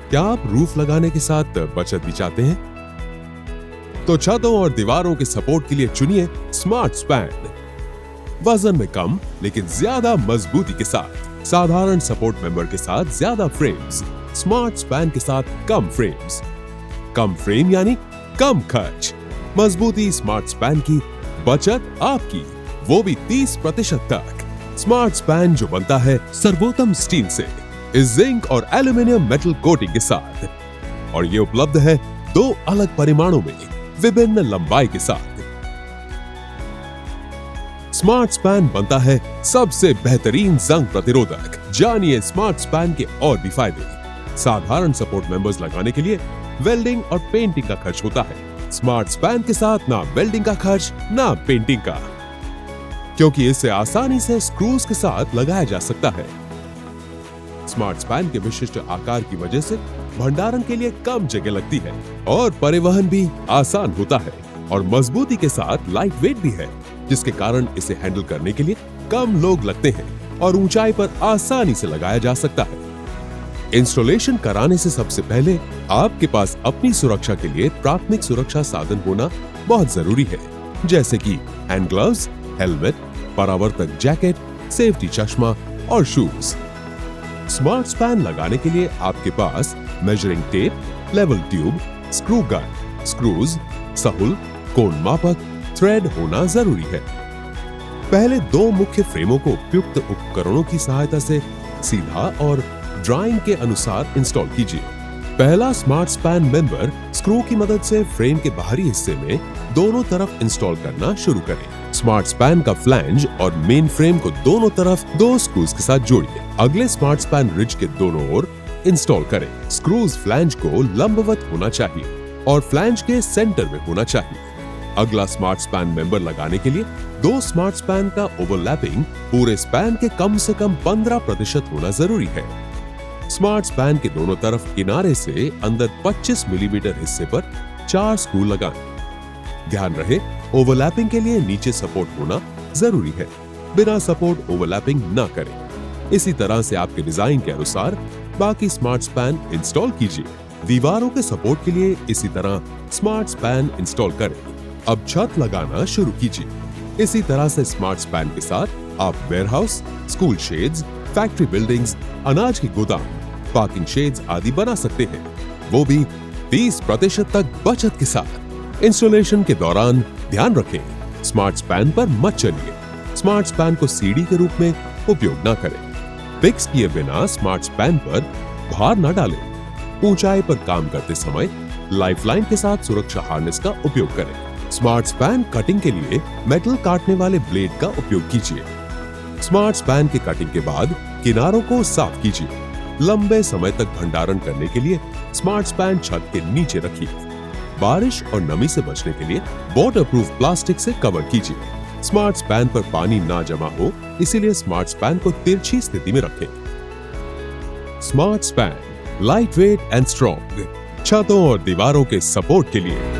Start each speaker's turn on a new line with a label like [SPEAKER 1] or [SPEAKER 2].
[SPEAKER 1] क्या आप रूफ लगाने के साथ बचत भी चाहते हैं? तो छतों और दीवारों के सपोर्ट के लिए चुनिए स्मार्ट स्पैन। वजन में कम लेकिन ज्यादा मजबूती के साथ, साधारण सपोर्ट मेंबर के साथ ज्यादा फ्रेम्स, स्मार्ट स्पैन के साथ कम फ्रेम्स। कम फ्रेम यानी कम खर्च, मजबूती स्मार्ट स्पैन की, बचत आपकी, वो भी 30% तक। स्मार्ट स्पैन जो बनता है सर्वोत्तम स्टील से, इस जिंक और एल्यूमिनियम मेटल कोटिंग के साथ, और ये उपलब्ध है 2 अलग परिमाणों में विभिन्न लंबाई के साथ। स्मार्ट स्पैन बनता है सबसे बेहतरीन जंग प्रतिरोधक। जानिए स्मार्ट स्पैन के और भी फायदे। साधारण सपोर्ट मेंबर्स लगाने के लिए वेल्डिंग और पेंटिंग का खर्च होता है। स्मार्ट स्पैन के साथ ना वेल्डिंग का खर्च ना पेंटिंग का, क्योंकि इसे आसानी से स्क्रूज के साथ लगाया जा सकता है। स्मार्ट स्पैन के विशिष्ट आकार की वजह से भंडारण के लिए कम जगह लगती है और परिवहन भी आसान होता है, और मजबूती के साथ लाइट वेट भी है, जिसके कारण इसे हैंडल करने के लिए कम लोग लगते हैं और ऊंचाई पर आसानी से लगाया जा सकता है। इंस्टॉलेशन कराने से सबसे पहले आपके पास अपनी सुरक्षा के लिए प्राथमिक सुरक्षा साधन होना बहुत जरूरी है, जैसे कि हैंड ग्लव्स, हेलमेट, परावर्तक जैकेट, सेफ्टी चश्मा और शूज। स्मार्ट स्पैन लगाने के लिए आपके पास measuring tape, level tube, screw gun, screws, सहुल, कोण मापक, थ्रेड होना जरूरी है। पहले 2 मुख्य फ्रेमों को उपयुक्त उपकरणों की सहायता से सीधा और ड्राइंग के अनुसार इंस्टॉल कीजिए। पहला स्मार्ट स्पैन मेंबर स्क्रू की मदद से फ्रेम के बाहरी हिस्से में दोनों तरफ इंस्टॉल करना शुरू करें। स्मार्ट स्पैन का फ्लैंज और मेन फ्रेम को दोनों तरफ 2 स्क्रूज के साथ जोड़िए। अगले स्मार्ट स्पैन रिज के दोनों ओर इंस्टॉल करें। स्क्रूज फ्लैंज को लंबवत होना चाहिए और फ्लैंज के सेंटर में होना चाहिए। अगला स्मार्ट स्पैन मेंबर लगाने के लिए 2 स्मार्ट स्पैन का ओवरलैपिंग पूरे स्पैन के कम से कम 15% होना जरूरी है। स्मार्ट स्पैन के दोनों तरफ किनारे से अंदर 25 मिलीमीटर हिस्से पर 4 स्क्रू लगाएं। ध्यान रहे, ओवरलैपिंग के लिए नीचे सपोर्ट होना जरूरी है। बिना सपोर्ट ओवरलैपिंग ना करें। इसी तरह से आपके डिजाइन के अनुसार बाकी स्मार्ट स्पैन इंस्टॉल कीजिए। दीवारों के सपोर्ट के लिए इसी तरह स्मार्ट स्पैन इंस्टॉल करें। अब छत लगाना शुरू कीजिए। इसी तरह से स्मार्ट स्पैन के साथ आप warehouse, school shades, factory buildings, अनाज के गोदाम, पार्किंग शेड्स आदि बना सकते हैं, वो भी 30% तक बचत के साथ। इंस्टॉलेशन के दौरान ध्यान रखें, स्मार्ट स्पैन पर मत चलिए। स्मार्ट स्पैन को सीढ़ी के रूप में उपयोग न करें। फिक्स किए बिना स्मार्ट स्पैन पर भार न डालें। ऊंचाई पर काम करते समय लाइफलाइन के साथ सुरक्षा हार्नेस का उपयोग करें। स्मार्ट स्पैन कटिंग के लिए मेटल काटने वाले ब्लेड का उपयोग कीजिए। स्मार्ट स्पैन की कटिंग के बाद किनारों को साफ कीजिए। लंबे समय तक भंडारण करने के लिए स्मार्ट स्पैन छत के नीचे रखिए। बारिश और नमी से बचने के लिए वाटरप्रूफ प्लास्टिक से कवर कीजिए। स्मार्ट स्पैन पर पानी ना जमा हो, इसीलिए स्मार्ट स्पैन को तिरछी स्थिति में रखें। Smart span, light weight and strong, छतों और दीवारों के सपोर्ट के लिए।